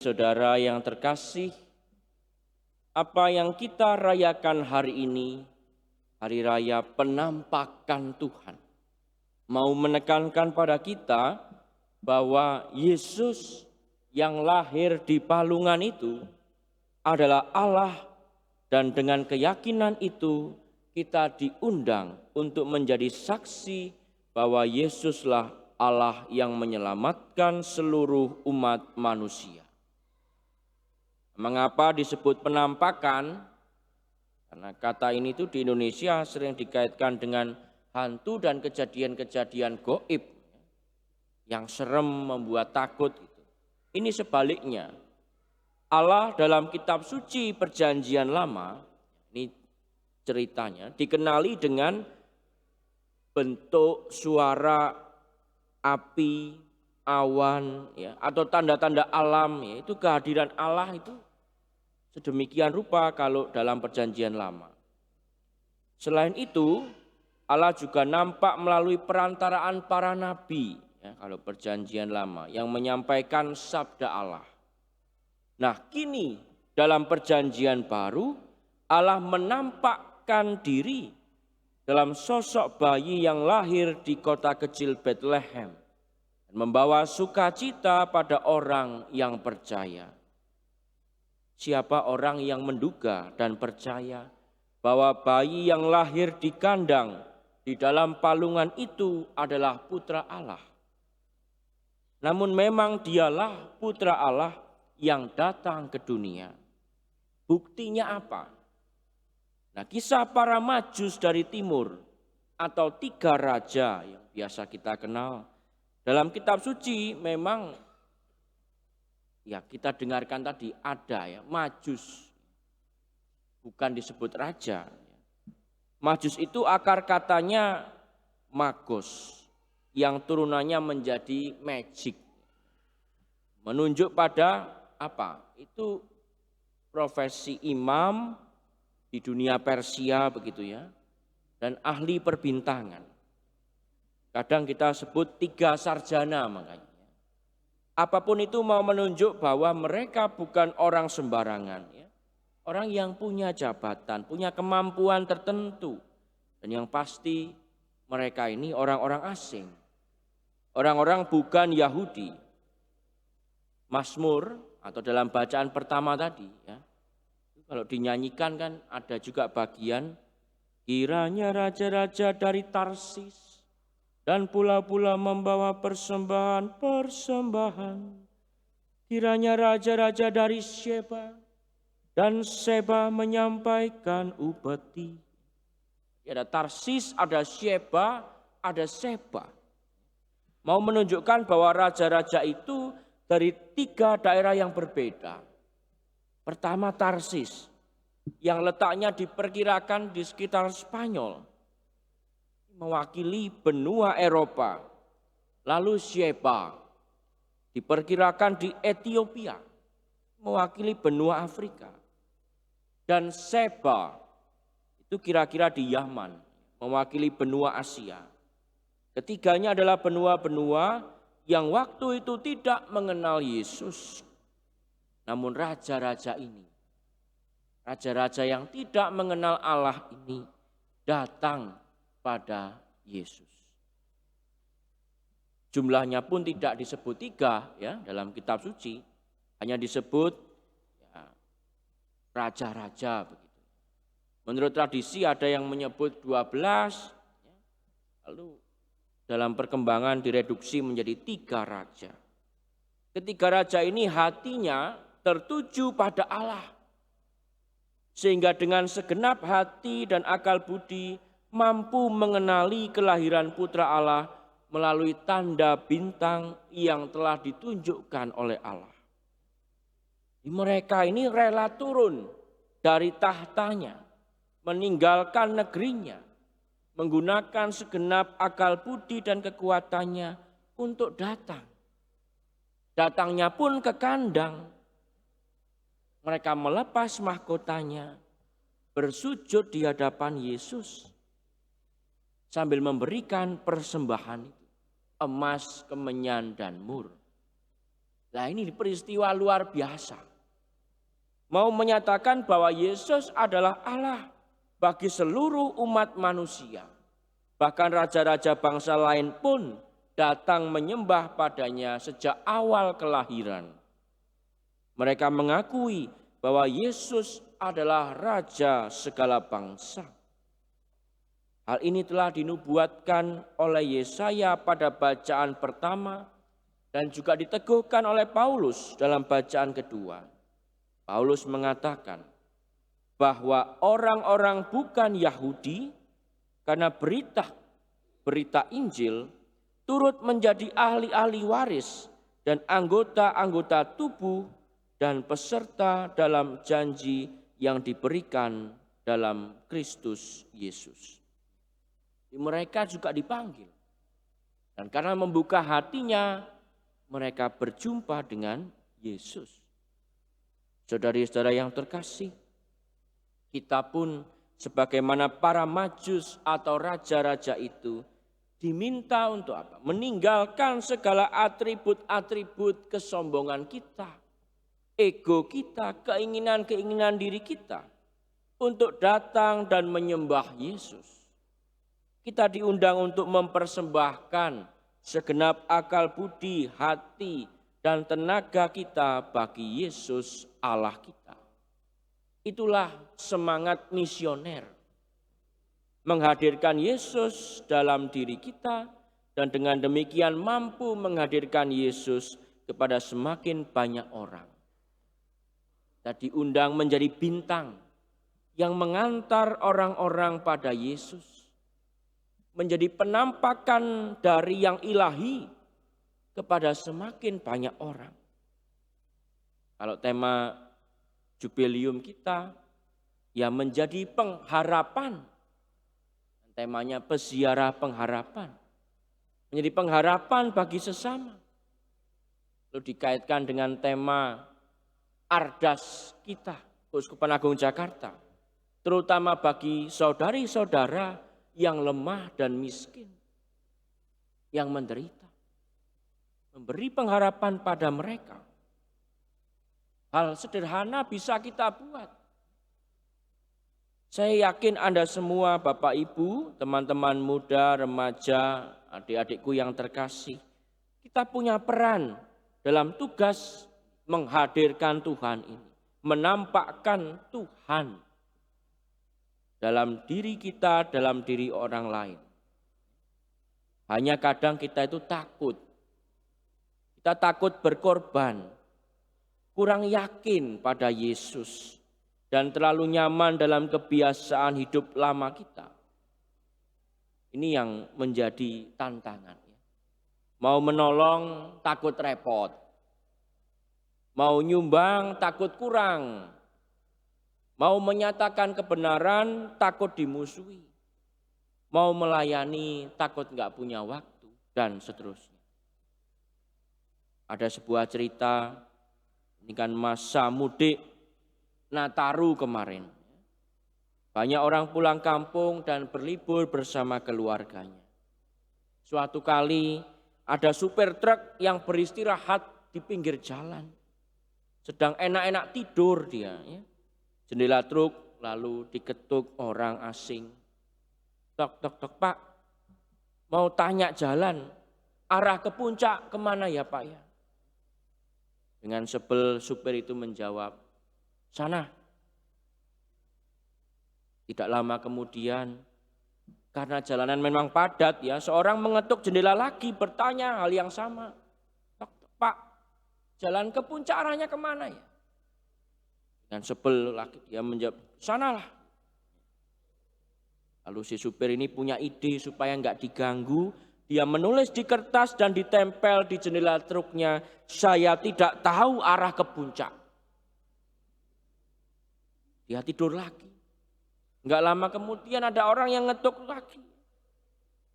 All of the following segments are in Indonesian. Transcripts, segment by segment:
Saudara yang terkasih, apa yang kita rayakan hari ini, hari raya penampakan Tuhan, mau menekankan pada kita bahwa Yesus yang lahir di palungan itu adalah Allah, dan dengan keyakinan itu kita diundang untuk menjadi saksi bahwa Yesuslah Allah yang menyelamatkan seluruh umat manusia. Mengapa disebut penampakan? Karena kata ini tuh di Indonesia sering dikaitkan dengan hantu dan kejadian-kejadian gaib yang serem, membuat takut. Ini sebaliknya. Allah dalam kitab suci Perjanjian Lama, ini ceritanya, dikenali dengan bentuk suara api, awan, ya, atau tanda-tanda alam, ya, itu kehadiran Allah itu sedemikian rupa kalau dalam Perjanjian Lama. Selain itu, Allah juga nampak melalui perantaraan para nabi, ya, kalau Perjanjian Lama, yang menyampaikan sabda Allah. Nah, kini dalam Perjanjian Baru, Allah menampakkan diri dalam sosok bayi yang lahir di kota kecil Bethlehem, dan membawa sukacita pada orang yang percaya. Siapa orang yang menduga dan percaya bahwa bayi yang lahir di kandang di dalam palungan itu adalah putra Allah. Namun memang dialah putra Allah yang datang ke dunia. Buktinya apa? Nah, kisah para Majus dari timur atau 3 raja yang biasa kita kenal dalam kitab suci memang, ya, kita dengarkan tadi ada, ya, Majus, bukan disebut raja. Majus itu akar katanya magos, yang turunannya menjadi magic. Menunjuk pada apa? Itu profesi imam di dunia Persia begitu, ya, dan ahli perbintangan. Kadang kita sebut 3 sarjana makanya. Apapun itu mau menunjuk bahwa mereka bukan orang sembarangan, ya. Orang yang punya jabatan, punya kemampuan tertentu. Dan yang pasti mereka ini orang-orang asing. Orang-orang bukan Yahudi. Mazmur atau dalam bacaan pertama tadi, ya, kalau dinyanyikan kan ada juga bagian, kiranya raja-raja dari Tarsis dan pula-pula membawa persembahan-persembahan. Kiranya raja-raja dari Sheba dan Seba menyampaikan upeti. Ada Tarsis, ada Sheba, ada Seba. Mau menunjukkan bahwa raja-raja itu dari 3 daerah yang berbeda. Pertama Tarsis, yang letaknya diperkirakan di sekitar Spanyol, mewakili benua Eropa. Lalu Sheba diperkirakan di Ethiopia, mewakili benua Afrika. Dan Seba itu kira-kira di Yaman, mewakili benua Asia. Ketiganya adalah benua-benua yang waktu itu tidak mengenal Yesus. Namun raja-raja ini, raja-raja yang tidak mengenal Allah ini datang pada Yesus. Jumlahnya pun tidak disebut 3, ya, dalam kitab suci, hanya disebut, ya, raja-raja begitu. Menurut tradisi ada yang menyebut 12, ya, lalu dalam perkembangan direduksi menjadi 3 raja. Ketiga raja ini hatinya tertuju pada Allah, sehingga dengan segenap hati dan akal budi mampu mengenali kelahiran putra Allah melalui tanda bintang yang telah ditunjukkan oleh Allah. Mereka ini rela turun dari tahtanya, meninggalkan negerinya, menggunakan segenap akal budi dan kekuatannya untuk datang. Datangnya pun ke kandang. Mereka melepas mahkotanya, bersujud di hadapan Yesus, sambil memberikan persembahan emas, kemenyan, dan mur. Nah ini peristiwa luar biasa. Mau menyatakan bahwa Yesus adalah Allah bagi seluruh umat manusia. Bahkan raja-raja bangsa lain pun datang menyembah padanya sejak awal kelahiran. Mereka mengakui bahwa Yesus adalah Raja segala bangsa. Hal ini telah dinubuatkan oleh Yesaya pada bacaan pertama dan juga diteguhkan oleh Paulus dalam bacaan kedua. Paulus mengatakan bahwa orang-orang bukan Yahudi karena berita Injil turut menjadi ahli-ahli waris dan anggota-anggota tubuh dan peserta dalam janji yang diberikan dalam Kristus Yesus. Mereka juga dipanggil. Dan karena membuka hatinya, mereka berjumpa dengan Yesus. Saudari-saudara yang terkasih, kita pun sebagaimana para majus atau raja-raja itu diminta untuk apa? Meninggalkan segala atribut-atribut kesombongan kita, ego kita, keinginan-keinginan diri kita untuk datang dan menyembah Yesus. Kita diundang untuk mempersembahkan segenap akal budi, hati, dan tenaga kita bagi Yesus Allah kita. Itulah semangat misioner. Menghadirkan Yesus dalam diri kita dan dengan demikian mampu menghadirkan Yesus kepada semakin banyak orang. Kita diundang menjadi bintang yang mengantar orang-orang pada Yesus. Menjadi penampakan dari yang ilahi kepada semakin banyak orang. Kalau tema jubileum kita ya menjadi pengharapan. Temanya peziarah pengharapan. Menjadi pengharapan bagi sesama. Lalu dikaitkan dengan tema Ardas kita, Keuskupan Agung Jakarta. Terutama bagi saudari-saudara yang lemah dan miskin, yang menderita. Memberi pengharapan pada mereka. Hal sederhana bisa kita buat. Saya yakin Anda semua, Bapak Ibu, teman-teman muda, remaja, adik-adikku yang terkasih, kita punya peran dalam tugas menghadirkan Tuhan ini, menampakkan Tuhan dalam diri kita, dalam diri orang lain. Hanya kadang kita itu takut. Kita takut berkorban, kurang yakin pada Yesus, dan terlalu nyaman dalam kebiasaan hidup lama kita. Ini yang menjadi tantangan. Mau menolong takut repot. Mau nyumbang takut kurang. Mau menyatakan kebenaran takut dimusuhi. Mau melayani takut nggak punya waktu dan seterusnya. Ada sebuah cerita, ini kan masa mudik Nataru kemarin. Banyak orang pulang kampung dan berlibur bersama keluarganya. Suatu kali ada supir truk yang beristirahat di pinggir jalan. Sedang enak-enak tidur dia. Ya. Jendela truk lalu diketuk orang asing. Tok, tok, tok, Pak. Mau tanya jalan, arah ke puncak kemana ya Pak ya? Dengan sebel supir itu menjawab, sana. Tidak lama kemudian, karena jalanan memang padat ya, seorang mengetuk jendela lagi bertanya hal yang sama. Tok, tok, Pak, jalan ke puncak arahnya kemana ya? Dan sebel lagi dia menjawab, sanalah. Lalu si supir ini punya ide supaya enggak diganggu. Dia menulis di kertas dan ditempel di jendela truknya, saya tidak tahu arah ke puncak. Dia tidur lagi. Enggak lama kemudian ada orang yang ngetuk lagi.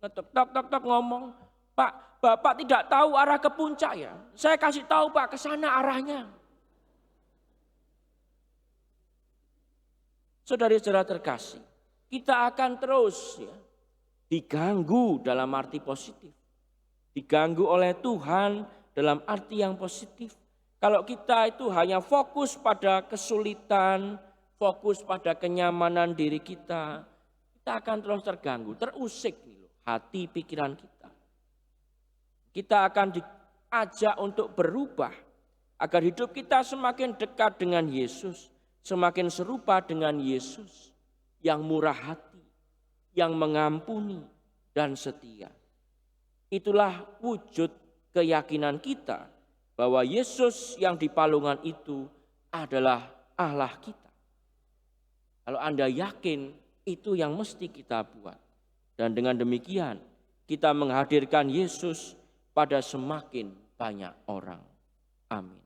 Ngetuk, tok, tok, tok ngomong, Pak, Bapak tidak tahu arah ke puncak ya? Saya kasih tahu Pak, ke sana arahnya. Saudara-saudara terkasih, kita akan terus ya, diganggu dalam arti positif. Diganggu oleh Tuhan dalam arti yang positif. Kalau kita itu hanya fokus pada kesulitan, fokus pada kenyamanan diri kita akan terus terganggu, terusik nih loh, hati pikiran kita. Kita akan diajak untuk berubah agar hidup kita semakin dekat dengan Yesus, semakin serupa dengan Yesus yang murah hati, yang mengampuni dan setia. Itulah wujud keyakinan kita bahwa Yesus yang di palungan itu adalah Allah kita. Kalau Anda yakin, itu yang mesti kita buat. Dan dengan demikian kita menghadirkan Yesus pada semakin banyak orang. Amin.